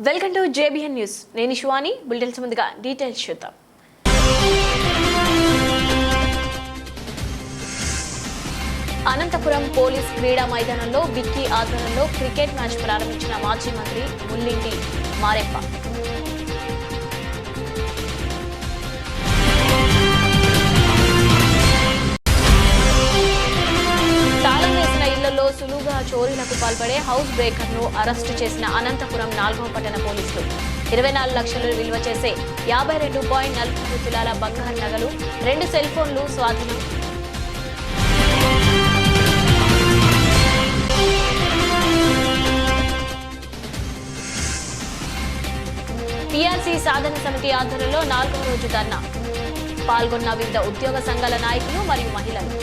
Welcome to JBN news. నేను Shivani. Bulletins ముందుగా details చూద్దాం. అనంతపురం పోలీస్ క్రీడా మైదానంలో విక్కీ ఆధ్వర్యంలో క్రికెట్ మ్యాచ్ ప్రారంభించిన మాజీ మంత్రి ముల్లింటి మారెప్ప. తాళం వేసిన ఇళ్లలో సులువుగా చోరీలకు పాల్పడే హౌస్ బ్రేకర్ ను అరెస్టు చేసిన అనంతపురం 4వ పట్టణ పోలీసులు 24 లక్షలు విలువ చేసే 52.40 తులాల బంగారు నగలు, 2 సెల్ ఫోన్లు స్వాధీనం. PRC సాధన సమితి ఆధ్వర్యంలో 4వ రోజు ధర్నా. పాల్గొన్న వివిధ ఉద్యోగ సంఘాల నాయకులు మరియు మహిళలు.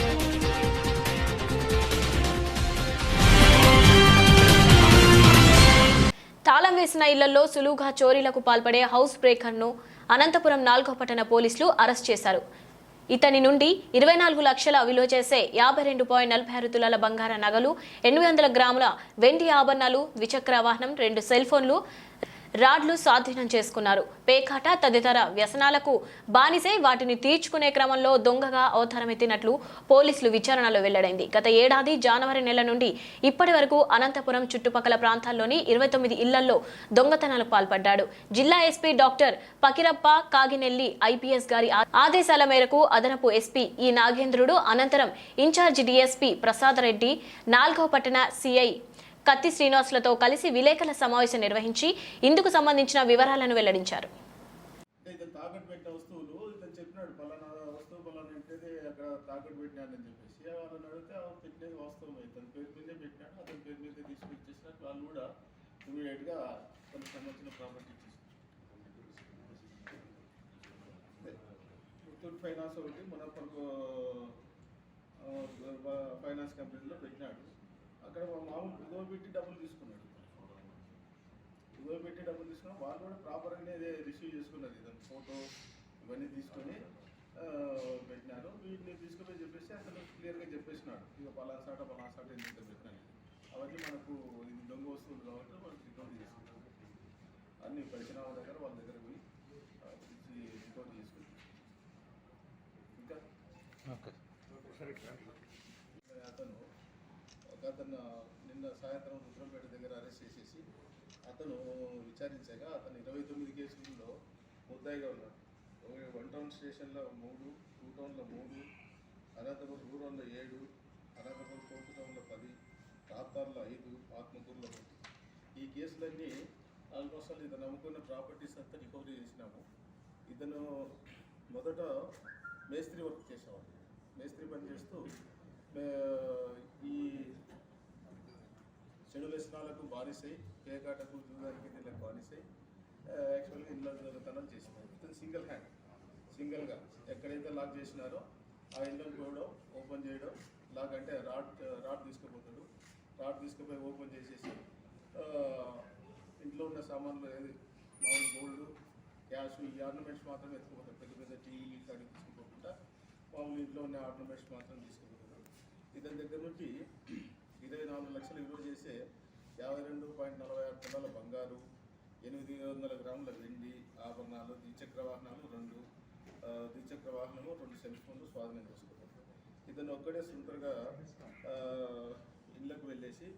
తాళం వేసిన ఇళ్లలో సులువుగా చోరీలకు పాల్పడే హౌస్ బ్రేకర్ ను అనంతపురం 4వ పట్టణ పోలీసులు అరెస్ట్ చేశారు. ఇతని నుండి 24 లక్షల విలువ చేసే 52.46 తులాల బంగార నగలు, 800 గ్రాముల వెండి ఆభరణాలు, ద్విచక్ర వాహనం, 2 సెల్ ఫోన్లు, రాడ్లు స్వాధీనం చేసుకున్నారు. పేకాట తదితర వ్యసనాలకు బానిసై వాటిని తీర్చుకునే క్రమంలో దొంగగా అవతారమెత్తినట్లు పోలీసులు విచారణలో వెల్లడైంది. గత ఏడాది జనవరి నెల నుండి ఇప్పటి వరకు అనంతపురం చుట్టుపక్కల ప్రాంతాల్లోని 29 ఇళ్లలో దొంగతనాలకు పాల్పడ్డాడు. జిల్లా ఎస్పీ డాక్టర్ పకిరప్ప కాగినెల్లి IPS గారి ఆదేశాల మేరకు అదనపు ఎస్పీ ఈ నాగేంద్రుడు అనంతరం ఇన్ఛార్జి DSP ప్రసాద్ రెడ్డి, 4వ పట్టణ CI కత్తి శ్రీనివాసులతో కలిసి విలేకరుల సమావేశం నిర్వహించి ఇందుకు సంబంధించిన వివరాలను వెల్లడించారు. ఫైనాన్స్ కంపెనీలో పెట్టినాడు. అక్కడ మామూలు ఇదో పెట్టి డబ్బులు తీసుకున్నాడు. వాళ్ళు కూడా ప్రాపర్గానే రిసీవ్ చేసుకున్నారు. ఇదని ఫోటో ఇవన్నీ తీసుకొని పెట్టినారు. వీటిని తీసుకుపోయి చెప్పేసి అతను క్లియర్గా చెప్పేసినాడు, ఇక పలాసాట ఎందుకు పెట్టినాను. అవన్నీ మనకు ఇది దొంగ వస్తువులు కాబట్టి మనకు రికవరీ చేసుకుంటాం. అన్ని పరిచిన వాళ్ళ దగ్గర పోయి రికవరీ చేసుకుంటాం. ఇంకా అతను నిన్న సాయంత్రం రుద్రంపేట దగ్గర అరెస్ట్ చేసేసి అతను విచారించగా అతను 29 కేసుల్లో ముద్దాయిగా ఉన్నాడు. 1 టౌన్ స్టేషన్లో 3, 2 టౌన్లో 3, అనంతపురం రూరల్లో 7, అనంతపురం కోర్టు టౌన్లో 10, రాప్తార్లో 5, ఆత్మకూరులో 1. ఈ కేసులన్నీ ఆల్మోస్ట్ ఇతను నమ్ముకున్న ప్రాపర్టీస్ అంతా రికవరీ చేసినాము. ఇతను మొదట మేస్త్రి వర్క్ చేసేవాడు. మేస్త్రి పని చేస్తూ ఈ చెడు వ్యసనాలకు బానిసై, పేకాటకు, జూదానికి దీనికి బానిసై యాక్చువల్గా ఇంట్లో దొంగతనం చేసినారు. ఇతను సింగిల్గా ఎక్కడైతే లాక్ చేసినారో ఆ ఇంట్లో పోవడం, ఓపెన్ చేయడం. లాక్ అంటే రాడ్ తీసుకుపోతాడు. రాడ్ తీసుకుపోయి ఓపెన్ చేసేసి ఇంట్లో ఉన్న సామాన్లు ఏది మామూలు గోల్డ్, క్యాష్, ఈ ఆర్నమెంట్స్ మాత్రం ఎత్తుకుపోతాడు. పెద్ద టీవీ కానీ తీసుకుపోకుండా మామూలు ఇంట్లో ఉన్న ఆర్నమెంట్స్ మాత్రం తీసుకుపోతాడు. ఇతని దగ్గర నుంచి 24 లక్షలు విలువ చేసే 52.46 తులాల బంగారు, 800 గ్రాముల వెండి ఆభరణాలు, ద్విచక్ర వాహనాలు 2 సెల్ ఫోన్లు స్వాధీనం చేసుకుంటారు. ఇతను ఒక్కడే సొంతగా ఇళ్ళకు వెళ్ళేసి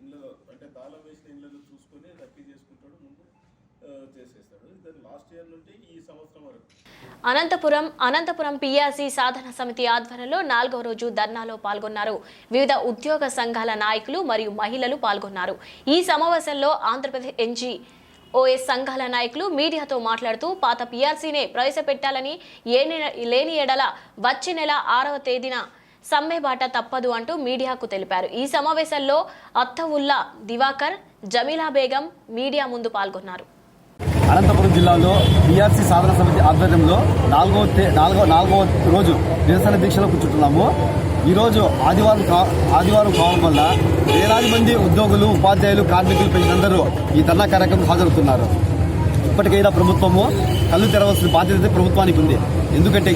ఇళ్ళలో అంటే తాళం వేసిన ఇళ్ళలో చూసుకొని రద్దీ చేసుకుంటాడు. ముందు చేసేస్తాడు. ఇతను లాస్ట్ ఇయర్ నుండి ఈ సంవత్సరం వరకు అనంతపురం PRC సాధన సమితి ఆధ్వర్యంలో 4వ రోజు ధర్నాలో పాల్గొన్నారు. వివిధ ఉద్యోగ సంఘాల నాయకులు మరియు మహిళలు పాల్గొన్నారు. ఈ సమావేశంలో ఆంధ్రప్రదేశ్ NGOS సంఘాల నాయకులు మీడియాతో మాట్లాడుతూ పాత PRCనే ప్రవేశపెట్టాలని, లేని ఎడల వచ్చే నెల 6వ తేదీన సమ్మె బాట తప్పదు అంటూ మీడియాకు తెలిపారు. ఈ సమావేశంలో అత్తవుల్లా దివాకర్, జమీలా బేగం మీడియా ముందు పాల్గొన్నారు. అనంతపురం జిల్లాలో PRC సాధన సమితి ఆధ్వర్యంలో 4వ రోజు నిరసన దీక్షలో కూర్చుంటున్నాము. ఈరోజు ఆదివారం కావడం వల్ల వేలాది మంది ఉద్యోగులు, ఉపాధ్యాయులు, కార్మికులు, పెంచినందరూ ఈ ధర్నా కార్యక్రమం హాజరవుతున్నారు. ఇప్పటికైనా ప్రభుత్వము కళ్ళు తెరవలసిన బాధ్యత ప్రభుత్వానికి ఉంది. ఎందుకంటే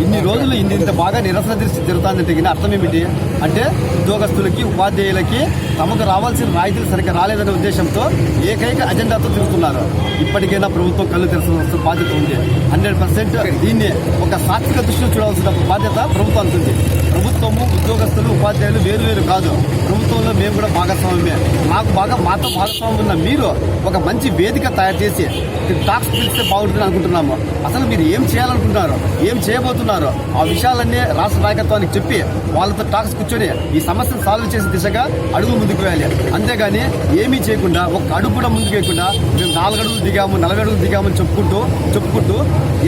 ఇన్ని రోజులు ఇంత బాగా నిరసన దృష్టి జరుగుతుందంటే అర్థం ఏమిటి అంటే ఉద్యోగస్తులకి ఉపాధ్యాయులకి తమకు రావాల్సిన రాయితీలు సరిగ్గా రాలేదనే ఉద్దేశంతో ఏకైక అజెండాతో తిరుగుతున్నారు. ఇప్పటికైనా ప్రభుత్వం కళ్ళు తెరవాల్సిన బాధ్యత ఉంది. 100% దీన్ని ఒక సాత్విక దృష్టిలో చూడాల్సిన బాధ్యత ప్రభుత్వానికి ఉంది. ప్రభుత్వము ఉద్యోగస్తులు ఉపాధ్యాయులు వేరు కాదు. ప్రభుత్వంలో మేము కూడా భాగస్వామ్యమే. మాతో భాగస్వామ్యం ఉన్న మీరు ఒక మంచి వేదిక తయారు చేసి టాక్స్ పిలిస్తే బాగుంటుందని అనుకుంటున్నాము. అసలు మీరు ఏం చేయాలనుకుంటున్నారు, ఏం చేయబోతున్నారు, ఆ విషయాలన్నీ రాష్ట్ర నాయకత్వానికి చెప్పి వాళ్ళతో టాక్స్ కూర్చొని ఈ సమస్యను సాల్వ్ చేసే దిశగా అడుగు ముందుకు వేయాలి. అంతేగాని ఏమీ చేయకుండా ఒక అడుగు కూడా ముందుకు వేయకుండా మేము 4 అడుగులు దిగాము 40 అడుగులు దిగామని చెప్పుకుంటూ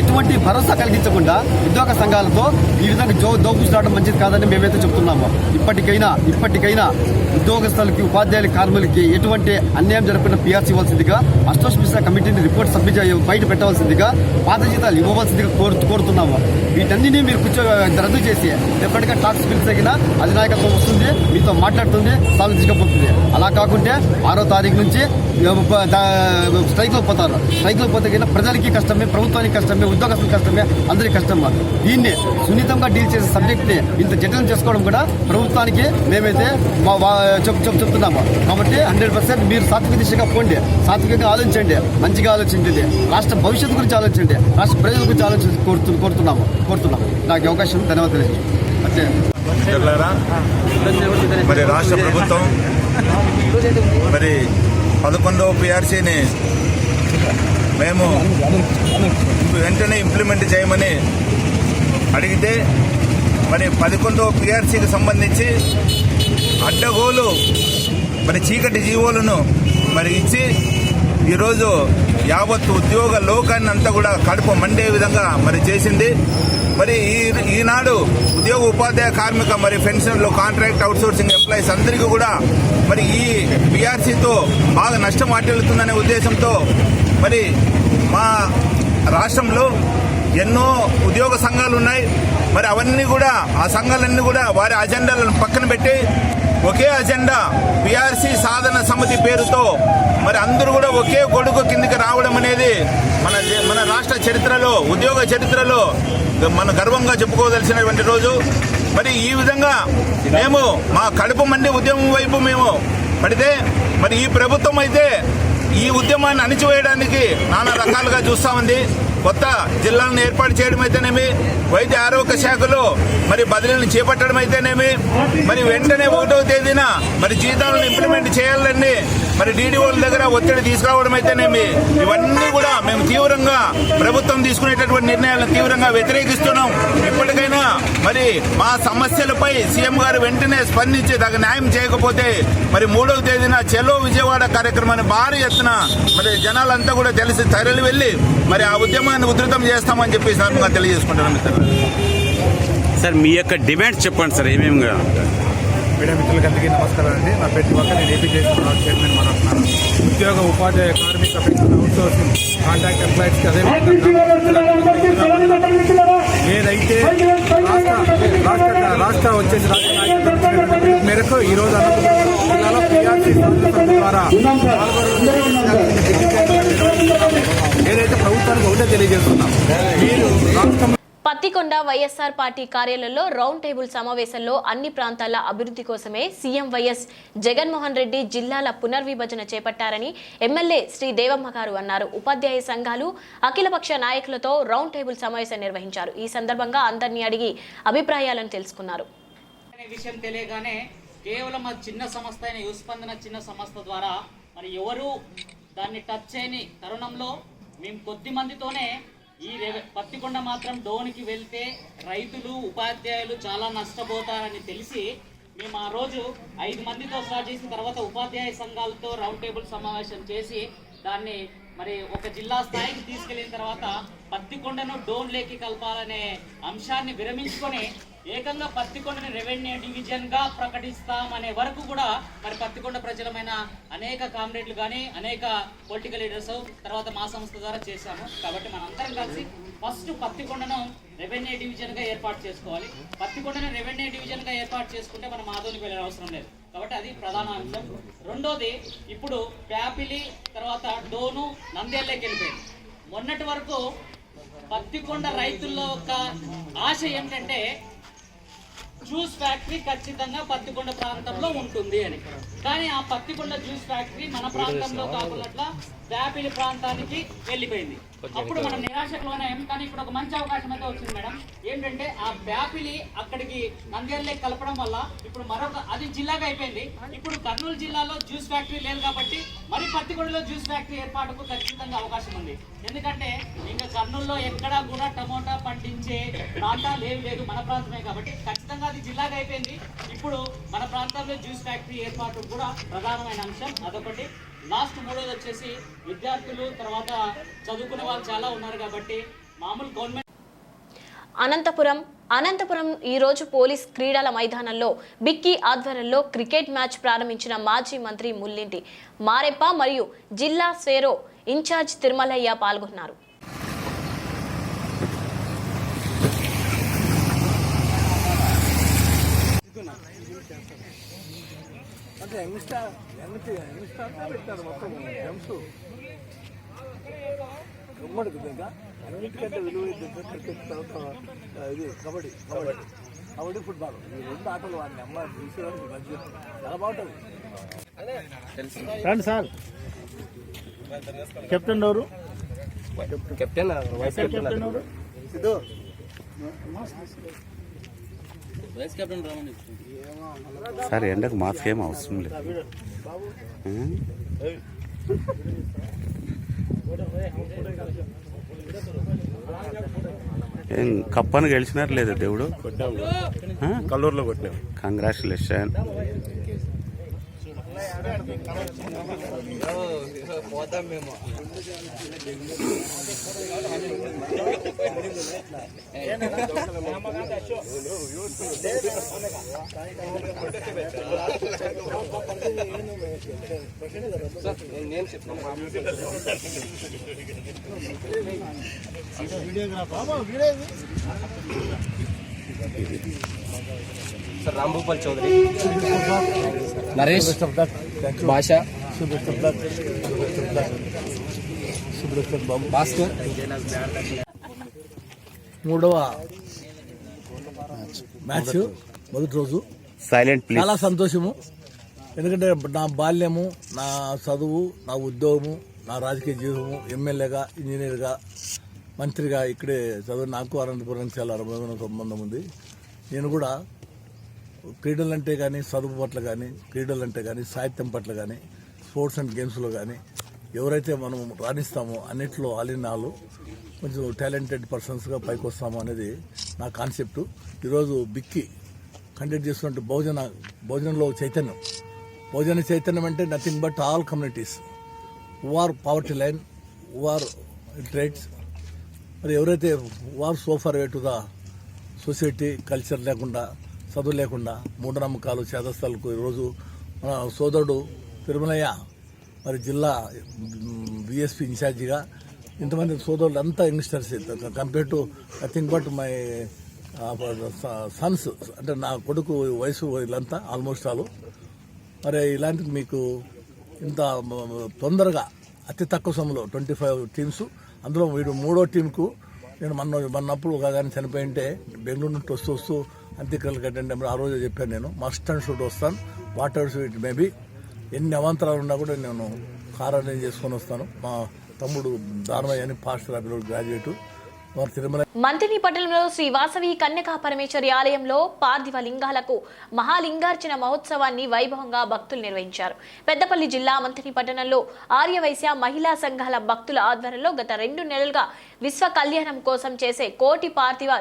ఎటువంటి భరోసా కలిగించకుండా ఉద్యోగ సంఘాలతో ఈ విధంగా దోపుకురావడం మంచిది కాదని మేమైతే చెప్తున్నాము. ఇప్పటికైనా ఉద్యోగస్తులకి ఉపాధ్యాయుల కార్మికులకి ఎటువంటి అన్యాయం జరగకుండా పిఆర్సీ ఇవ్వాల్సిందిగా అసోసియేషన్ మిశ్రా కమిటీని రిపోర్ట్ సబ్మిట్ బయట పెట్టవలసిందిగా పాత జీతాలు ఇవ్వవలసిందిగా కోరుతున్నాము. వీటన్నిటినీ మీరు రద్దు చేసి ఎప్పటికీ టాక్స్ బిల్స్ తగిన అధినాయకత్వం వస్తుంది, మీతో మాట్లాడుతుంది, సాల్వ్ చేయకపోతుంది. అలా కాకుంటే 6వ తారీఖు నుంచి స్ట్రైక్లో పోతారు. స్ట్రైక్లో పోతే ప్రజలకి కష్టమే, ప్రభుత్వానికి కష్టమే, ఉద్యోగస్తులకు కష్టమే, అందరికీ కష్టమే. దీన్ని సున్నితంగా డీల్ చేసే సబ్జెక్ట్ని ఇంత జటిలం చేసుకోవడం కూడా ప్రభుత్వానికి మేమైతే చెప్తున్నాము. కాబట్టి 100% మీరు సాత్విక దిశగా పోండి, సాత్వికంగా ఆలోచించండి, మంచిగా ఆలోచించండి, రాష్ట్ర భవిష్యత్తు గురించి ఆలోచించండి, రాష్ట్ర ప్రజల గురించి ఆలోచించి కోరుతున్నాము. నాకు అవకాశం ధన్యవాదాలు. అంటే మరి రాష్ట్ర ప్రభుత్వం మరి 11వ పిఆర్సీని మేము వెంటనే ఇంప్లిమెంట్ చేయమని అడిగితే మరి 11వ పిఆర్సీకి సంబంధించి అడ్డగోలు మరి చీకటి జీవోలను మరి ఇచ్చి ఈరోజు యావత్ ఉద్యోగ లోకాన్ని అంతా కూడా కడుపు మండే విధంగా మరి చేసింది. మరి ఈనాడు ఉద్యోగ ఉపాధ్యాయ కార్మిక మరి పెన్షన్లు కాంట్రాక్ట్ అవుట్సోర్సింగ్ ఎంప్లాయీస్ అందరికీ కూడా మరి ఈ పిఆర్సీతో బాగా నష్టం వాటిల్లుతుందనే ఉద్దేశంతో మరి మా రాష్ట్రంలో ఎన్నో ఉద్యోగ సంఘాలు ఉన్నాయి. మరి అవన్నీ కూడా ఆ సంఘాలన్నీ కూడా వారి అజెండాలను పక్కన పెట్టి ఒకే అజెండా పిఆర్సీ సాధన సమితి పేరుతో మరి అందరూ కూడా ఒకే గొడుగు కిందికి రావడం అనేది మన రాష్ట్ర చరిత్రలో ఉద్యోగ చరిత్రలో మన గర్వంగా చెప్పుకోదలసినటువంటి రోజు. మరి ఈ విధంగా మేము మా కడుపు మండి ఉద్యమం వైపు మేము పడితే మరి ఈ ప్రభుత్వం అయితే ఈ ఉద్యమాన్ని అణిచివేయడానికి నానా రకాలుగా చూస్తా ఉంది. కొత్త జిల్లాలను ఏర్పాటు చేయడం అయితేనేమి, వైద్య ఆరోగ్య శాఖలో మరి బదిలీలను చేపట్టడం అయితేనేమి, మరి వెంటనే 1వ తేదీన మరి జీతాలను ఇంప్లిమెంట్ చేయాలని మరి డీడీఓల దగ్గర ఒత్తిడి తీసుకురావడం అయితేనేమి, ఇవన్నీ కూడా మేము తీవ్రంగా ప్రభుత్వం తీసుకునేటటువంటి నిర్ణయాలను తీవ్రంగా వ్యతిరేకిస్తున్నాం. ఇప్పటికైనా మరి మా సమస్యలపై సీఎం గారు వెంటనే స్పందించి తగు న్యాయం చేయకపోతే మరి 3వ తేదీన చెలో విజయవాడ కార్యక్రమాన్ని భారీ ఎత్తున మరి జనాలంతా కూడా తరలి వెళ్లి మరి ఆ ఉద్యమాన్ని ఉధృతం చేస్తామని చెప్పి సందర్భంగా తెలియజేసుకుంటున్నాం. సార్ మీ యొక్క డిమాండ్స్ చెప్పండి సార్. ఏమేమి మీడియా మిత్రులందరికీ నమస్కారం అండి. నా పేరు దివాకర్, నేను ఏపీ చైర్మన్ మాట్లాడుతున్నాను. ఉద్యోగ ఉపాధ్యాయ కార్మిక పెన్షన్ అవుట్సోర్సింగ్ కాంట్రాక్ట్ ఎంప్లాయీస్కి అదేవిధంగా ఏదైతే రాష్ట్ర వచ్చేసి రాష్ట్ర నాయకత్వం మేరకు ఈరోజు అనంతపురం జిల్లాలో పిఆర్సీ ద్వారా ఏదైతే ప్రభుత్వానికి ఒకటే తెలియజేస్తున్నాం. మీరు రాష్ట్రం పత్తికొండ వైఎస్ఆర్ పార్టీ కార్యాలయంలో రౌండ్ టేబుల్ సమావేశంలో అన్ని ప్రాంతాల అభివృద్ధి కోసమే సీఎం వైఎస్ జగన్మోహన్ రెడ్డి జిల్లాల పునర్విభజన చేపట్టారని ఎమ్మెల్యే శ్రీ దేవమ్మ గారు అన్నారు. ఉపాధ్యాయ సంఘాలు అఖిలపక్ష నాయకులతో రౌండ్ టేబుల్ సమావేశం నిర్వహించారు. ఈ సందర్భంగా అందరినీ అడిగి అభిప్రాయాలను తెలుసుకున్నారు. విషయం తెలియగానే కేవలం ఆ చిన్న సంస్థ అయిన యువస్పందన చిన్న సంస్థ ద్వారా మరి ఎవరు దాన్ని టచ్ చేయని తరుణంలో మేము కొద్ది మందితోనే ఈ పత్తికొండ మాత్రం డోన్కి వెళ్తే రైతులు ఉపాధ్యాయులు చాలా నష్టపోతారని తెలిసి మేము ఆ రోజు 5 మందితో స్టార్ట్ చేసిన తర్వాత ఉపాధ్యాయ సంఘాలతో రౌండ్ టేబుల్ సమావేశం చేసి దాన్ని మరి ఒక జిల్లా స్థాయికి తీసుకెళ్లిన తర్వాత పత్తికొండను డోన్ లేకి కలపాలనే అంశాన్ని విరమించుకొని ఏకంగా పత్తికొండని రెవెన్యూ డివిజన్ గా ప్రకటిస్తామనే వరకు కూడా మరి పత్తికొండ ప్రజలమైన అనేక కామ్రేడ్లు కానీ అనేక పొలిటికల్ లీడర్స్ తర్వాత మా సంస్థ ద్వారా చేశాము. కాబట్టి మనందరం కలిసి ఫస్ట్ పత్తికొండను రెవెన్యూ డివిజన్ గా ఏర్పాటు చేసుకోవాలి. పత్తికొండను రెవెన్యూ డివిజన్ గా ఏర్పాటు చేసుకుంటే మనం ఆదోనికి వెళ్ళే అవసరం లేదు. కాబట్టి అది ప్రధాన అంశం. రెండోది, ఇప్పుడు ప్యాపిలి తర్వాత డోను నంద్యాలకి వెళ్ళిపోయింది. మొన్నటి వరకు పత్తికొండ రైతుల యొక్క ఆశ ఏంటంటే జ్యూస్ ఫ్యాక్టరీ ఖచ్చితంగా పత్తికొండ ప్రాంతంలో ఉంటుంది అని. కానీ ఆ పత్తికొండ జ్యూస్ ఫ్యాక్టరీ మన ప్రాంతంలో కాకుండా వ్యాపిలి ప్రాంతానికి వెళ్ళిపోయింది. అప్పుడు మనం నిరాశకు లోనయ్యాం. కానీ ఇప్పుడు ఒక మంచి అవకాశం అయితే వచ్చింది మేడం. ఏంటంటే ఆ వ్యాపిలి అక్కడికి నంద్యాలలో కలపడం వల్ల ఇప్పుడు మరొక అది జిల్లాగా అయిపోయింది. ఇప్పుడు కర్నూలు జిల్లాలో జ్యూస్ ఫ్యాక్టరీ లేదు కాబట్టి మరి పత్తికొండలో జ్యూస్ ఫ్యాక్టరీ ఏర్పాటుకు ఖచ్చితంగా అవకాశం ఉంది. ఎందుకంటే ఇంకా కర్నూలులో ఎక్కడా కూడా టమోటా పండించే ప్రాంతాలు ఏవి లేదు, మన ప్రాంతమే కాబట్టి ఖచ్చితంగా అది జిల్లాగా అయిపోయింది. ఇప్పుడు మన ప్రాంతంలో జ్యూస్ ఫ్యాక్టరీ ఏర్పాటు కూడా ప్రధానమైన అంశం. అదొకటి. లాస్ట్ మూడోది వచ్చేసి విద్యార్థులు తర్వాత చదువుకునే వాళ్ళు చాలా ఉన్నారు కాబట్టి మామూలు గవర్నమెంట్. అనంతపురం ఈ రోజు పోలీస్ క్రీడల మైదానంలో బిక్కీ ఆధ్వర్యంలో క్రికెట్ మ్యాచ్ ప్రారంభించిన మాజీ మంత్రి ముల్లింటి మారెప్ప మరియు జిల్లా స్వేరో ఇన్ఛార్జ్ తిరుమలయ్య పాల్గొన్నారు. అన్నిటికంటే విలువైంది క్రికెట్, తర్వాత ఇది కబడ్డీ ఫుట్బాల్, ఈ రెండు ఆటలు వాడిని అమ్మ చూసేవారికి మంచి చాలా బాగుంటుంది. రండి సార్. కెప్టెన్ ఎవరు? కెప్టెన్ వైస్ కెప్టెన్ ఎవరు? Siddhu vice captain Ramani sir. ఎండకు మాస్క్ ఏం అవసరం లేదు. ఏం కప్పను గెలిచినారు లేదా దేవుడు? కల్లూరులో కొట్టాము. కంగ్రాచులేషన్. పోతాం మేము. నేను చెప్తాను. రాంభూపాల్ చౌదరి, నరేష్, భాష, భాస్కర్. మూడవ మ్యాచ్ మొదటి రోజు సైలెంట్ ప్లీజ్. చాలా సంతోషము. ఎందుకంటే నా బాల్యము, నా చదువు, నా ఉద్యోగము, నా రాజకీయ జీవితము, ఎమ్మెల్యేగా, ఇంజనీర్గా, మంత్రిగా ఇక్కడే చదువు. నాకు అనంతపురం చాలా అనుభవమైన సంబంధం ఉంది. నేను కూడా క్రీడలంటే కానీ, చదువు పట్ల కానీ, క్రీడలంటే కానీ, సాహిత్యం పట్ల కానీ, స్పోర్ట్స్ అండ్ గేమ్స్లో కానీ ఎవరైతే మనం రాణిస్తామో అన్నింటిలో ఆలినాలు కొంచెం టాలెంటెడ్ పర్సన్స్గా పైకి వస్తాము అనేది నా కాన్సెప్టు. ఈరోజు బిక్కి కండక్ట్ చేస్తున్నట్టు భోజనంలో చైతన్యం. భోజన చైతన్యం అంటే nothing but all communities who are poverty line, who are trades, మరి ఎవరైతే who are so far way to the society, culture లేకుండా, చదువు లేకుండా, మూఢనమ్మకాలు, చేదస్థాలకు ఈరోజు మన సోదరుడు తిరుమలయ్య మరి జిల్లా బీఎస్పీ ఇన్ఛార్జిగా ఇంతమంది సోదరులు అంతా youngsters compare to nothing but my Sons, అంటే నా కొడుకు వయసు వీళ్ళంతా ఆల్మోస్ట్ ఆల్. మరి ఇలాంటి మీకు ఇంత తొందరగా అతి తక్కువ సమయంలో 25 టీమ్స్, అందులో వీడు మూడో టీంకు నేను మొన్నప్పుడు ఒక కానీ చనిపోయింటే బెంగళూరు నుండి వస్తూ అంత్యక్రియలు కట్టండి ఆ రోజు చెప్పాను. నేను మస్ట్ అండ్ షుడ్ వస్తాను, వాట్ ఎవర్ ఇట్ మేబీ. ఎన్ని అవాంతరాలు ఉన్నా కూడా నేను కార్ అరేంజ్ చేసుకొని వస్తాను. మా తమ్ముడు దానమయ్య అని పాస్టర్ అభిలో గ్రాడ్యుయేట్ తిరుమల. మంత్రిని పట్టణంలో శ్రీ వాసవి కన్యకా పరమేశ్వరి ఆలయంలో పార్థివ లింగాలకు మహాలింగార్చన మహోత్సవాన్ని వైభవంగా భక్తులు నిర్వహించారు. పెద్దపల్లి జిల్లా మంత్రిని పట్టణంలో ఆర్యవైశ్య మహిళా సంఘాల భక్తుల ఆధ్వర్యంలో గత 2 నెలలుగా విశ్వ కళ్యాణం కోసం చేసే కోటి పార్థివ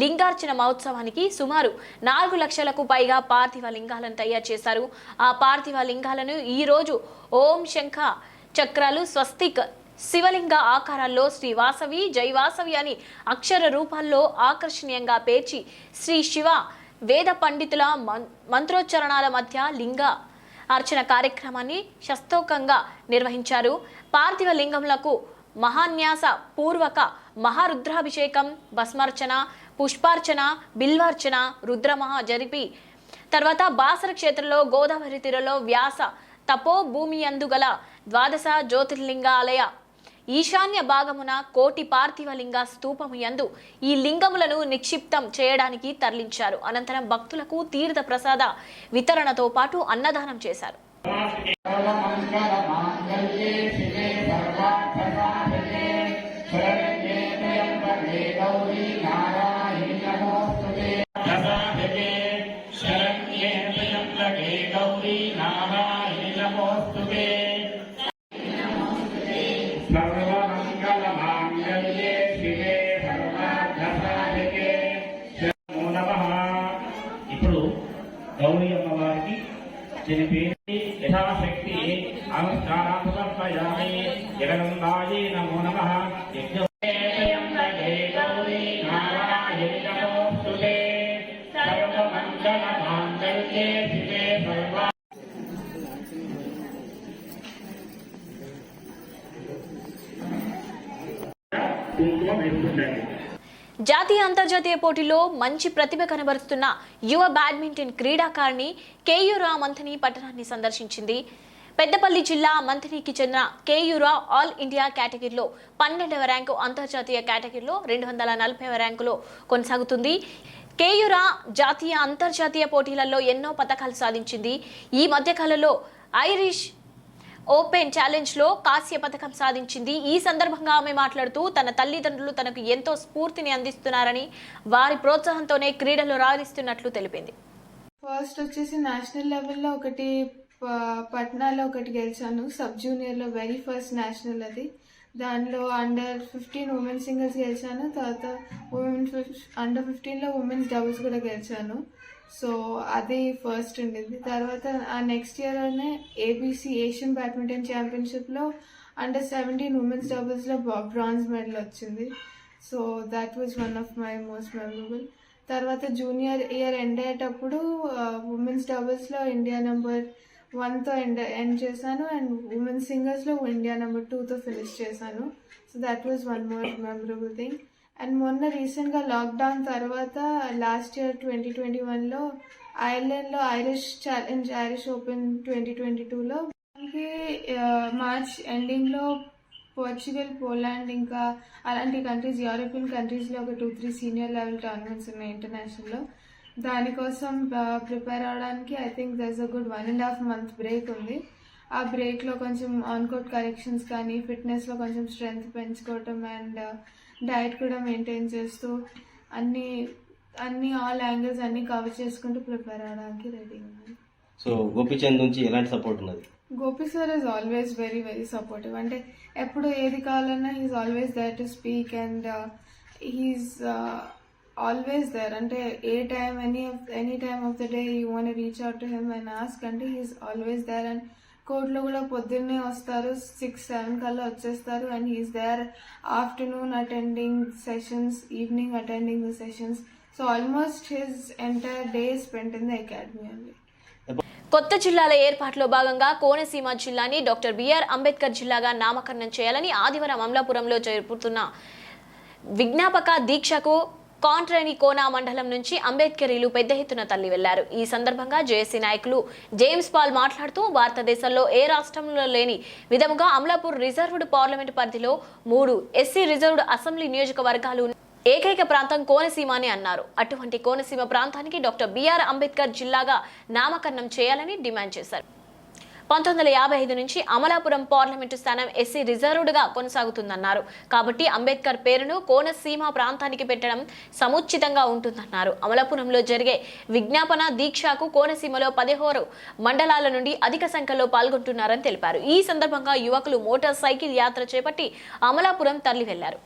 లింగార్చన మహోత్సవానికి సుమారు 4 లక్షలకు పైగా పార్థివ లింగాలను తయారు చేశారు. ఆ పార్థివ లింగాలను ఈ రోజు ఓం శంఖ చక్రాలు, స్వస్తిక్, శివలింగ ఆకారాల్లో శ్రీ వాసవి, జై వాసవి అని అక్షర రూపాల్లో ఆకర్షణీయంగా పేర్చి శ్రీ శివ వేద పండితుల మంత్రోచ్చరణాల మధ్య లింగ అర్చన కార్యక్రమాన్ని శాస్త్రోక్తంగా నిర్వహించారు. పార్థివ లింగములకు మహాన్యాస పూర్వక మహారుద్రాభిషేకం, భస్మార్చన, పుష్పార్చన, బిల్వార్చన, రుద్రమహా జరిపి తర్వాత బాసర క్షేత్రంలో గోదావరి తీరంలో వ్యాస తపో భూమి అందుగల 12 జ్యోతిర్లింగాలయ ఈశాన్య భాగమున కోటి పార్థివలింగ స్తూపము యందు ఈ లింగములను నిక్షిప్తం చేయడానికి తరలించారు. అనంతరం భక్తులకు తీర్థ ప్రసాద వితరణతో పాటు అన్నదానం చేశారు. ఇప్పుడు గౌరీ అమ్మవారికి చనిపోయి యథాశక్తి ఆవిష్కారాన్ని సమర్పయామి. జగనందాయే నమో నమః. సర్వమంగళమాంగళ్యే శివే సర్వ కుంకుమ వేసుకుంటారు. జాతీయ అంతర్జాతీయ పోటీలో మంచి ప్రతిభ కనబరుస్తున్న యువ బ్యాడ్మింటన్ క్రీడాకారిణి కేయూరా మంథని పట్టణాన్ని సందర్శించింది. పెద్దపల్లి జిల్లా మంథనికి చెందిన కేయూరా ఆల్ ఇండియా కేటగిరీలో 12వ ర్యాంకు, అంతర్జాతీయ కేటగిరీలో 240వ ర్యాంకులో కొనసాగుతుంది. కేయూరా జాతీయ అంతర్జాతీయ పోటీలలో ఎన్నో పతకాలు సాధించింది. ఈ మధ్యకాలంలో ఐరిష్ ఓపెన్ ఛాలెంజ్ లో కాంస్య పథకం సాధించింది. ఈ సందర్భంగా ఆమె మాట్లాడుతూ తన తల్లిదండ్రులు తనకు ఎంతో స్ఫూర్తిని అందిస్తున్నారని, వారి ప్రోత్సాహంతోనే క్రీడలో రాణిస్తున్నట్లు తెలిపింది. ఫస్ట్ వచ్చేసి నేషనల్ లెవెల్లో ఒకటి, పట్నాలో ఒకటి గెలిచాను. సబ్ జూనియర్లో వెరీ ఫస్ట్ నేషనల్ అది. దానిలో అండర్-15 ఉమెన్స్ సింగిల్స్ గెలిచాను. తర్వాత అండర్-15లో ఉమెన్స్ డబుల్స్ కూడా గెలిచాను. సో అది ఫస్ట్ ఉండేది. తర్వాత ఆ నెక్స్ట్ ఇయర్లోనే ఏబీసీ ఏషియన్ బ్యాడ్మింటన్ ఛాంపియన్షిప్లో అండర్-17 ఉమెన్స్ డబుల్స్లో బ్రాంజ్ మెడల్ వచ్చింది. So that was one of my most memorable. తర్వాత జూనియర్ ఇయర్ ఎండ్ అయ్యేటప్పుడు ఉమెన్స్ డబుల్స్లో ఇండియా నెంబర్ 1తో ఎండ్ చేశాను అండ్ ఉమెన్స్ సింగిల్స్లో ఇండియా నెంబర్ 2తో ఫినిష్ చేశాను. So that was one more memorable thing. And మొన్న రీసెంట్గా లాక్డౌన్ తర్వాత లాస్ట్ ఇయర్ 2021లో ఐర్లాండ్లో ఐరిష్ ఛాలెంజ్, ఐరిష్ ఓపెన్ 2022లో మార్చ్ ఎండింగ్లో పోర్చుగల్, పోలాండ్ ఇంకా అలాంటి కంట్రీస్, యూరోపియన్ కంట్రీస్లో ఒక 2-3 సీనియర్ లెవెల్ టోర్నమెంట్స్ ఉన్నాయి ఇంటర్నేషనల్లో. దానికోసం ప్రిపేర్ అవడానికి I think దర్స్ a good 1.5 month break ఉంది. ఆ బ్రేక్లో కొంచెం ఆన్ కోర్ట్ కరెక్షన్స్ కానీ, ఫిట్నెస్లో కొంచెం స్ట్రెంగ్త్ పెంచుకోవటం అండ్ డైట్ కూడా మెయింటైన్ చేస్తూ అన్ని ఆల్ యాంగిల్స్ అన్ని కవర్ చేసుకుంటూ ప్రిపేర్ అవడానికి రెడీ ఉన్నాను. సో గోపీచంద్ నుంచి ఎలాంటి సపోర్ట్ ఉన్నది? Gopi sir is always very very supportive. అంటే ఎప్పుడు ఏది కావాలన్నా he's always there to speak and he's always there. అంటే ఏ time any time of the day you want reach out to him and ask అంటే హీఈస్ ఆల్వేస్ దేర్. అండ్ కోర్టులో కూడా పొద్దున్నే వస్తారు, 6-7 కల్లా వచ్చేస్తారు and he's there afternoon attending sessions, evening attending the sessions. So almost his entire day spent in the academy అండి. కొత్త జిల్లాల ఏర్పాటులో భాగంగా కోనసీమ జిల్లాని డాక్టర్ బిఆర్ అంబేద్కర్ జిల్లాగా నామకరణం చేయాలని ఆదివారం అమలాపురంలో జరుపుతున్న విజ్ఞాపక దీక్షకు కాంట్రేని కోనా మండలం నుంచి అంబేద్కరీలు పెద్ద ఎత్తున తరలి వెళ్లారు. ఈ సందర్భంగా జేఏసీ నాయకులు జేమ్స్ పాల్ మాట్లాడుతూ భారతదేశంలో ఏ రాష్ట్రంలో లేని విధముగా అమలాపూర్ రిజర్వ్డ్ పార్లమెంటు పరిధిలో 3 ఎస్సీ రిజర్వ్డ్ అసెంబ్లీ నియోజకవర్గాలు ఏకైక ప్రాంతం కోనసీమ అని అన్నారు. అటువంటి కోనసీమ ప్రాంతానికి డాక్టర్ బిఆర్ అంబేద్కర్ జిల్లాగా నామకరణం చేయాలని డిమాండ్ చేశారు. 1955 నుంచి అమలాపురం పార్లమెంటు స్థానం ఎస్సీ రిజర్వ్డ్గా కొనసాగుతుందన్నారు. కాబట్టి అంబేద్కర్ పేరును కోనసీమ ప్రాంతానికి పెట్టడం సముచితంగా ఉంటుందన్నారు. అమలాపురంలో జరిగే విజ్ఞాపన దీక్షకు కోనసీమలో 16 మండలాల నుండి అధిక సంఖ్యలో పాల్గొంటున్నారని తెలిపారు. ఈ సందర్భంగా యువకులు మోటార్ సైకిల్ యాత్ర చేపట్టి అమలాపురం తరలి వెళ్లారు.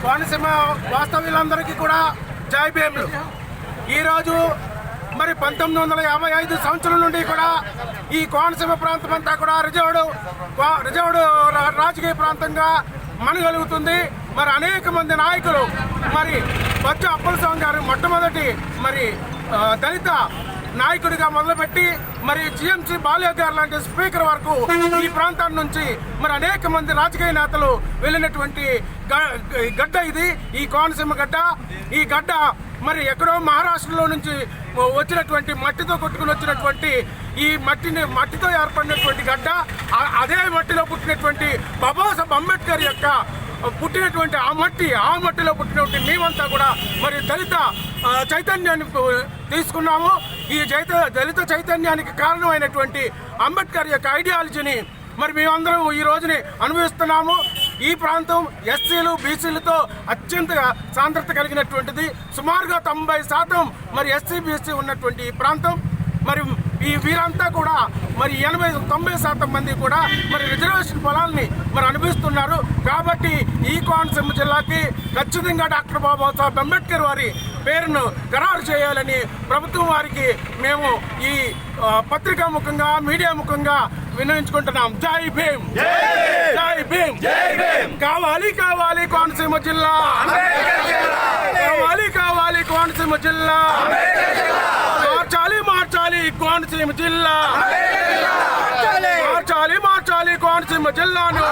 కోనసీమ వాస్తవ్యులందరికీ కూడా జై భీములు. ఈరోజు మరి 1955 సంవత్సరం నుండి కూడా ఈ కోనసీమ ప్రాంతం అంతా కూడా రిజర్వ్డ్ రాజకీయ ప్రాంతంగా మనగలుగుతుంది. మరి అనేక మంది నాయకులు, మరి బొజ్జ అప్పలస్వామి గారు మొట్టమొదటి మరి దళిత నాయకుడిగా మొదలుపెట్టి మరి జిఎంసీ బాలయ్య గారు లాంటి స్పీకర్ వరకు ఈ ప్రాంతం నుంచి మరి అనేక మంది రాజకీయ నేతలు వెళ్ళినటువంటి గడ్డ ఇది, ఈ కోనసీమ గడ్డ. ఈ గడ్డ మరి ఎక్కడో మహారాష్ట్రలో నుంచి వచ్చినటువంటి మట్టితో కొట్టుకుని వచ్చినటువంటి ఈ మట్టితో ఏర్పడినటువంటి గడ్డ, అదే మట్టిలో పుట్టినటువంటి బాబాసాహెబ్ అంబేద్కర్ యొక్క పుట్టినటువంటి ఆ మట్టిలో పుట్టినటువంటి మేమంతా కూడా మరి దళిత చైతన్యాన్ని తీసుకున్నాము. ఈ దళిత చైతన్యానికి కారణమైనటువంటి అంబేద్కర్ యొక్క ఐడియాలజీని మరి మేమందరం ఈ రోజుని అనుభవిస్తున్నాము. ఈ ప్రాంతం ఎస్సీలు బీసీలతో అత్యంత సాంద్రత కలిగినటువంటిది. సుమారుగా 90% మరి ఎస్సీ బీసీ ఉన్నటువంటి ఈ ప్రాంతం. మరి ఈ వీరంతా కూడా మరి 80-90% మంది కూడా మరి రిజర్వేషన్ పొలాల్ని మరి అనుభవిస్తున్నారు. కాబట్టి ఈ కోనసీమ జిల్లాకి ఖచ్చితంగా డాక్టర్ బాబాసాహెబ్ అంబేద్కర్ వారి పేరును ఖరారు చేయాలని ప్రభుత్వం వారికి మేము ఈ పత్రికా ముఖంగా మీడియా ముఖంగా విన్నవించుకుంటున్నాం. జై భీమ్, జై భీమ్, కావాలి కోనసీమ జిల్లా, కావాలి కోనసీమ జిల్లా, మార్చాలి కోనసీమ జిల్లా, మార్చాలి కోనసీమ జిల్లాను,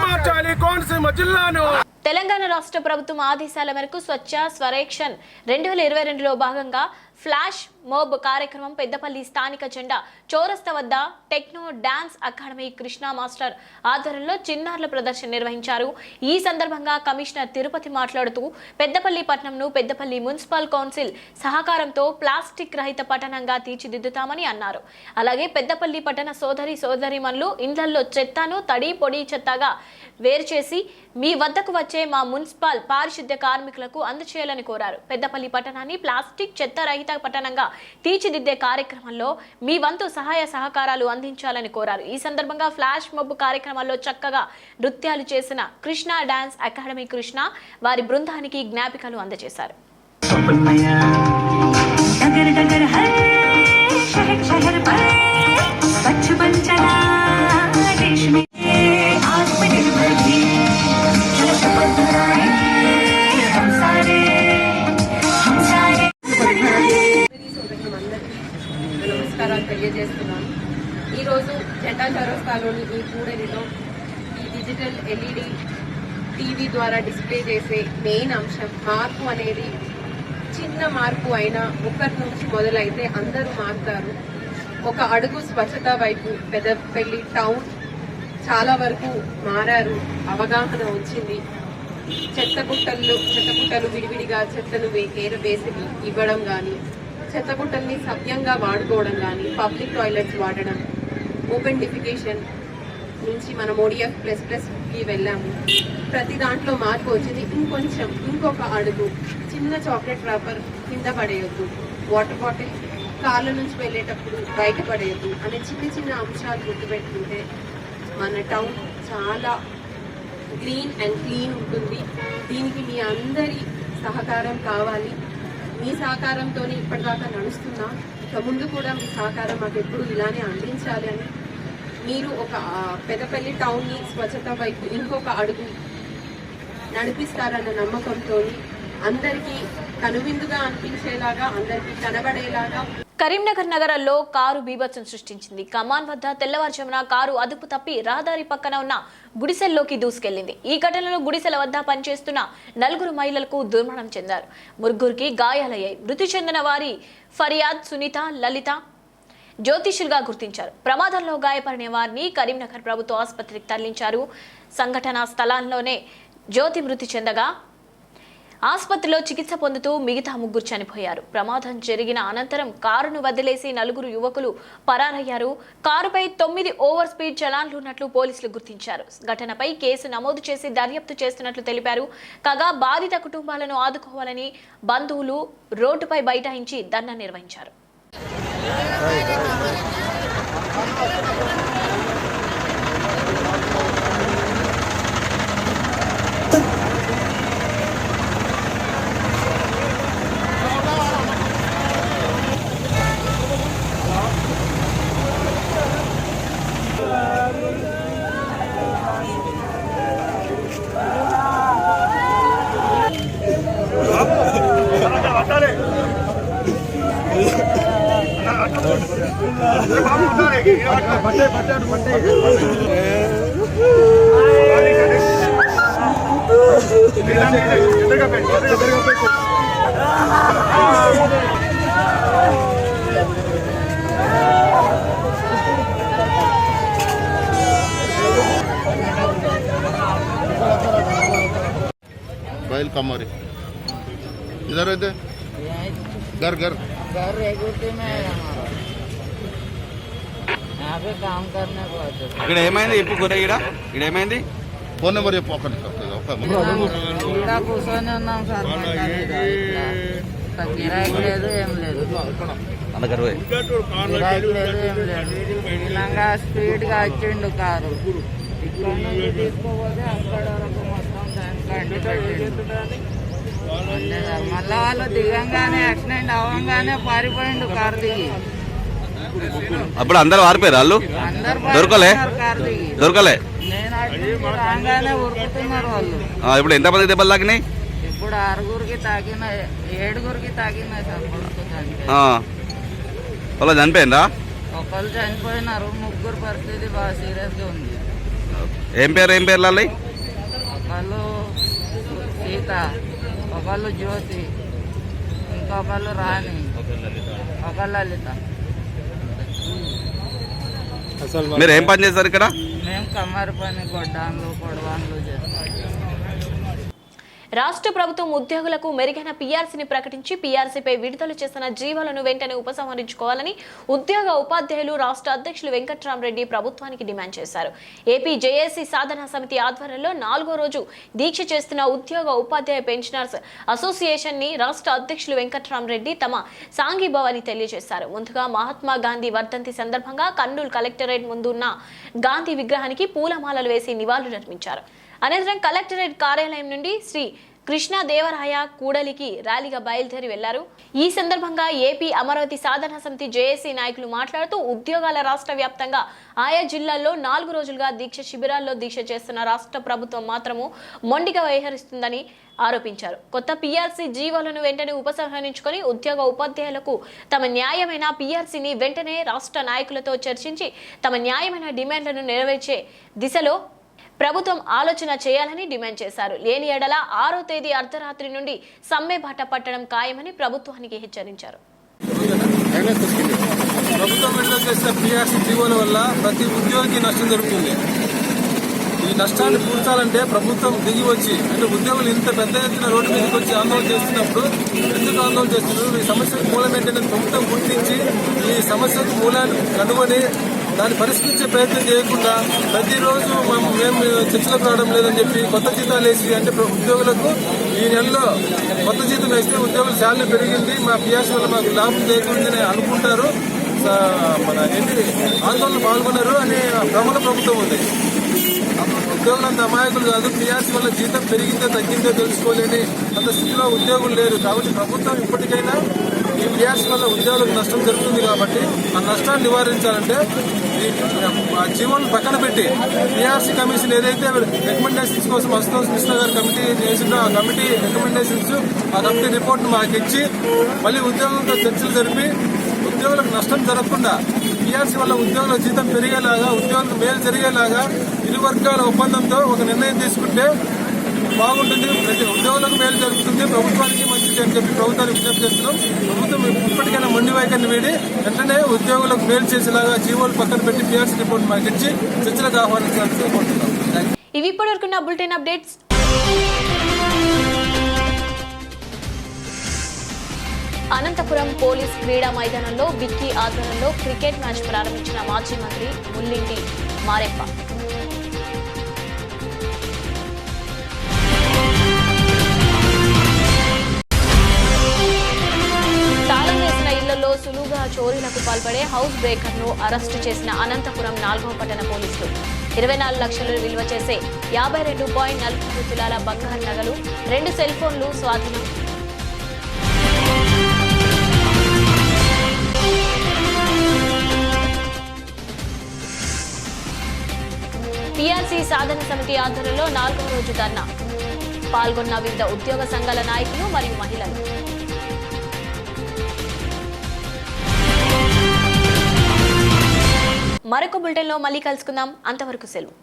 మార్చాలి కోనసీమ జిల్లాను. తెలంగాణ రాష్ట్ర ప్రభుత్వం ఆదేశాల మేరకు స్వచ్ఛ స్వరేక్షన్ 2022లో భాగంగా ఫ్లాష్ మోబ్ కార్యక్రమం పెద్దపల్లి స్థానిక జెండా చౌరస్తా వద్ద techno dance academy Krishna master ఆధ్వర్యంలో చిన్నారుల ప్రదర్శన నిర్వహించారు. ఈ సందర్భంగా కమిషనర్ తిరుపతి మాట్లాడుతూ పెద్దపల్లి పట్టణంను పెద్దపల్లి మున్సిపల్ కౌన్సిల్ సహకారంతో ప్లాస్టిక్ రహిత పట్టణంగా తీర్చిదిద్దుతామని అన్నారు. అలాగే పెద్దపల్లి పట్టణ సోదరీమణులు ఇండ్లల్లో చెత్తను తడి పొడి చెత్తగా వేరు చేసి మీ వద్దకు వచ్చే మా మున్సిపల్ పారిశుద్ధ్య కార్మికులకు అందజేయాలని కోరారు. పెద్దపల్లి పట్టణాన్ని ప్లాస్టిక్ చెత్త రహిత పట్టణంగా తీర్చిదిద్దే కార్యక్రమంలో మీ వంతు సహాయ సహకారాలు అందించాలని కోరారు. ఈ సందర్భంగా ఫ్లాష్ మబ్ కార్యక్రమాల్లో చక్కగా నృత్యాలు చేసిన కృష్ణ డాన్స్ అకాడమీ కృష్ణ వారి బృందానికి జ్ఞాపికలు అందజేశారు. నమస్కారాలు తెలియజేస్తున్నాను. ఈరోజు జెండా చౌరస్తాలోని ఈ కూడలిలో ఈ డిజిటల్ LED టీవీ ద్వారా డిస్ప్లే చేసే మెయిన్ అంశం మార్పు అనేది చిన్న మార్పు అయినా ఒకరి నుంచి మొదలైతే అందరూ మారుతారు. ఒక అడుగు స్వచ్ఛత వైపు పెద్దపల్లి టౌన్ చాలా వరకు మారారు, అవగాహన వచ్చింది. చెత్తబుట్టలు విడివిడిగా చెత్తను వేసి ఇవ్వడం కానీ, చెత్తబుట్టల్ని సవ్యంగా వాడుకోవడం కానీ, పబ్లిక్ టాయిలెట్స్ వాడడం, ఓపెన్ డిఫికేషన్ నుంచి మనం ODF++కి వెళ్ళాము. ప్రతి దాంట్లో మార్పు వచ్చింది. ఇంకొక అడుగు చిన్న చాక్లెట్ ర్యాపర్ కింద పడేయొద్దు, వాటర్ బాటిల్ కాళ్ళ నుంచి వెళ్ళేటప్పుడు బయట పడేయద్దు అనే చిన్న అంశాలు గుర్తుపెట్టుకుంటే మన టౌన్ చాలా గ్రీన్ అండ్ క్లీన్ ఉంటుంది. దీనికి మీ అందరి సహకారం కావాలి. మీ సహకారంతోనే ఇప్పటిదాకా నడుస్తున్నా, ఇక ముందు కూడా మీ సహకారం మాకు ఎప్పుడు ఇలానే అందించాలి అని మీరు ఒక పెద్దపల్లి టౌన్ని స్వచ్ఛత వైపు ఇంకొక అడుగు నడిపిస్తారన్న నమ్మకంతో అందరికీ కనువిందుగా అనిపించేలాగా, అందరికీ కనబడేలాగా. కరీంనగర్ నగరంలో కారు బీభత్సం సృష్టించింది. కమాన్ వద్ద తెల్లవారుజామున కారు అదుపు తప్పి రహదారి పక్కన ఉన్న గుడిసెల్లోకి దూసుకెళ్లింది. ఈ ఘటనలో గుడిసెల వద్ద పనిచేస్తున్న 4 మహిళలకు దుర్మరణం చెందారు. 3 గాయాలయ్యాయి. మృతి చెందిన వారి ఫరియాద్, సునీత, లలిత జ్యోతిషులుగా గుర్తించారు. ప్రమాదంలో గాయపడిన వారిని కరీంనగర్ ప్రభుత్వ ఆసుపత్రికి తరలించారు. సంఘటనా స్థలాల్లోనే జ్యోతి మృతి చెందగా ఆసుపత్రిలో చికిత్స పొందుతూ మిగతా 3 చనిపోయారు. ప్రమాదం జరిగిన అనంతరం కారును వదిలేసి 4 యువకులు పరారయ్యారు. కారుపై 9 ఓవర్ స్పీడ్ చలాన్లు ఉన్నట్లు పోలీసులు గుర్తించారు. ఘటనపై కేసు నమోదు చేసి దర్యాప్తు చేస్తున్నట్లు తెలిపారు. కాగా బాధిత కుటుంబాలను ఆదుకోవాలని బంధువులు రోడ్డుపై బైఠాయించి ధర్నా నిర్వహించారు. పట్టే बैल कमारी इधर इधर घर घर घर रेगुटी में है हमारा, यहाँ पे काम करने को आते हैं। ఇక్కడ ఏమైంది ఇప్పుడు కూడా ఇక్కడ ఏమైంది फोन नंबर ये पकड़ ఇలా కూర్చొని ఉన్నాం సార్ గిరాకీ లేదు ఏం లేదు, అందుకని గిరాకీ లేదు ఏం లేదు. ఇలాగా స్పీడ్ గా వచ్చిండు కారు, ఇక్కడ నుంచి తీసుకోపోతే అక్కడ వరకు మొత్తం కంటి అంతే సార్. మళ్ళా వాళ్ళు దిగంగానే యాక్సిడెంట్ అవ్వగానే పారిపోయిండు కారు దిగి. అప్పుడు అందరు వారిపోయారు వాళ్ళు అందరు దొరకలే కారు దిగి. దొరకలే నేను అటు రాగానే ఉరుకుతున్నారు వాళ్ళు. ఇప్పుడు ఎంతమంది దెబ్బలు తాకినాయి? ఇప్పుడు 6గురికి తాకినాయి, 7గురికి తాకినాయి సార్. కొడుకుతానికి వాళ్ళు చనిపోయిందా? ఒకళ్ళు చనిపోయినారు, 3 పరిస్థితి బాగా సీరియస్ గా ఉంది. ఏం పేరు వాళ్ళు? ఒకళ్ళు సీత, ఒకళ్ళు జ్యోతి, ఇంకొకళ్ళు రాణి, ఒకళ్ళు లలిత. మీరు ఏం పని చేస్తారు ఇక్కడ? మేము కమ్మరి పని, గొడ్డాన్లు పొడవాన్లు చేస్తాం. రాష్ట్ర ప్రభుత్వం ఉద్యోగులకు మెరుగైన పీఆర్సీని ప్రకటించి పీఆర్సీపై విడుదల చేసిన జీవోలను వెంటనే ఉపసంహరించుకోవాలని ఉద్యోగ ఉపాధ్యాయులు రాష్ట్ర అధ్యక్షులు వెంకట్రామరెడ్డి ప్రభుత్వానికి డిమాండ్ చేశారు. ఏపీ జేఏసీ సాధనా సమితి ఆధ్వర్యంలో 4వ రోజు దీక్ష చేస్తున్న ఉద్యోగ ఉపాధ్యాయ పెన్షనర్స్ అసోసియేషన్ ని రాష్ట్ర అధ్యక్షులు వెంకట్రామరెడ్డి తమ సాంఘీభావాన్ని తెలియజేశారు. ముందుగా మహాత్మా గాంధీ వర్ధంతి సందర్భంగా కర్నూలు కలెక్టరేట్ ముందు ఉన్న గాంధీ విగ్రహానికి పూలమాలలు వేసి నివాళులర్పించారు. అనంతరం కలెక్టరేట్ కార్యాలయం నుండి శ్రీ కృష్ణదేవరాయ కూడలికి ర్యాలీగా బయలుదేరి వెళ్లారు. ఈ సందర్భంగా ఏపీ అమరావతి సాధనా సమితి జేఏసీ నాయకులు మాట్లాడుతూ ఉద్యోగాల రాష్ట్ర వ్యాప్తంగా ఆయా జిల్లాల్లో 4 రోజులుగా దీక్ష శిబిరాల్లో దీక్ష చేస్తున్న రాష్ట్ర ప్రభుత్వం మాత్రము మొండిగా వ్యవహరిస్తుందని ఆరోపించారు. కొత్త పీఆర్సీ జీవోలను వెంటనే ఉపసంహరించుకొని ఉద్యోగ ఉపాధ్యాయులకు తమ న్యాయమైన పీఆర్సీని వెంటనే రాష్ట్ర నాయకులతో చర్చించి తమ న్యాయమైన డిమాండ్లను నెరవేర్చే దిశలో ప్రభుత్వం ఆలోచన చేయాలని డిమాండ్ చేశారు. లేని ఎడల 6వ తేదీ అర్ధరాత్రి నుండి సమ్మె బాట పట్టడం ఖాయమని ప్రభుత్వానికి హెచ్చరించారు. ప్రభుత్వం విడుదల చేసిన పీఆర్సీ జీవోల వల్ల ప్రతి ఉద్యోగికి నష్టం జరుగుతుంది. ఈ నష్టాన్ని పూడ్చాలంటే ప్రభుత్వం దిగి వచ్చి, అంటే ఉద్యోగులు ఇంత పెద్ద ఎత్తున రోడ్డు మీదకి వచ్చి ఆందోళన చేస్తున్నప్పుడు ఎందుకు ఆందోళన చేస్తున్నారు, ఈ సమస్యకు మూలం ఏంటంటే ప్రభుత్వం గుర్తించి ఈ సమస్యకు మూలాన్ని కనుగొని దాన్ని పరిష్కరించే ప్రయత్నం చేయకుండా ప్రతిరోజు మేము చర్చలకు రావడం లేదని చెప్పి కొత్త జీతాలు వేసి, అంటే ఉద్యోగులకు ఈ నెలలో కొత్త జీతం వేస్తే ఉద్యోగుల శాలరీ పెరిగింది, మా పీఆర్సీ వల్ల మాకు లాభం చేకూరిందని అనుకుంటారు, మన ఆందోళన పాల్గొన్నారు అనే భ్రమల ప్రభుత్వం ఉంది. ఉద్యోగులంత అమాయకులు కాదు. పీఆర్సీ వల్ల జీతం పెరిగిందో తగ్గిందో తెలుసుకోలేని అంత స్థితిలో ఉద్యోగులు లేరు. కాబట్టి ప్రభుత్వం ఇప్పటికైనా ఈ పీఆర్సీ వల్ల ఉద్యోగులకు నష్టం జరుగుతుంది కాబట్టి ఆ నష్టాన్ని నివారించాలంటే ఈ జీవోలను పక్కన పెట్టి పీఆర్సీ కమిషన్ ఏదైతే రికమెండేషన్స్ కోసం అశుతోష్ కృష్ణ గారు కమిటీ చేసిందో ఆ కమిటీ రికమెండేషన్స్, ఆ కమిటీ రిపోర్ట్ మాకు ఇచ్చి మళ్ళీ ఉద్యోగులతో చర్చలు జరిపి ఉద్యోగులకు నష్టం జరగకుండా పీఆర్సీ వల్ల ఉద్యోగుల జీతం పెరిగేలాగా, ఉద్యోగులకు మేలు జరిగేలాగా ఇరు వర్గాల ఒప్పందంతో ఒక నిర్ణయం తీసుకుంటే బాగుంటుంది. ప్రతి ఉద్యోగులకు మేలు జరుగుతుంది, ప్రభుత్వానికి మంచిది అని చెప్పి ప్రభుత్వానికి విజ్ఞప్తి చేస్తున్నాం. ప్రభుత్వం ఇప్పటికైనా మొండి వైఖరిని వీడి వెంటనే ఉద్యోగులకు మేలు చేసేలాగా జీవోలు పక్కన పెట్టి పీఆర్సీ రిపోర్ట్ మాకు ఇచ్చి చర్చలకు ఆహ్వానించాలని కోరుతున్నాం. ఇవి ఇప్పటివరకున్న బులెటిన్ అప్డేట్స్. అనంతపురం పోలీస్ క్రీడా మైదానంలో విక్కీ ఆధ్వర్యంలో క్రికెట్ మ్యాచ్ ప్రారంభించిన మాజీ మంత్రి ముల్లింటి మారెప్ప. తాళం వేసిన ఇళ్లలో సులువుగా చోరీలకు పాల్పడే హౌస్ బ్రేకర్ ను అరెస్టు చేసిన అనంతపురం 4వ పట్టణ పోలీసులు 24 లక్షలు విలువ చేసే 52.40 తులాల బంగారు నగలు, 2 సెల్ ఫోన్లు స్వాధీనం. పీఆర్సీ సాధన సమితి ఆధ్వర్యంలో 4వ రోజు ధర్నా. పాల్గొన్న వివిధ ఉద్యోగ సంఘాల నాయకులు మరియు మహిళలు. మరొక బులెటిన్లో మళ్ళీ కలుసుకుందాం. అంతవరకు సెలవు.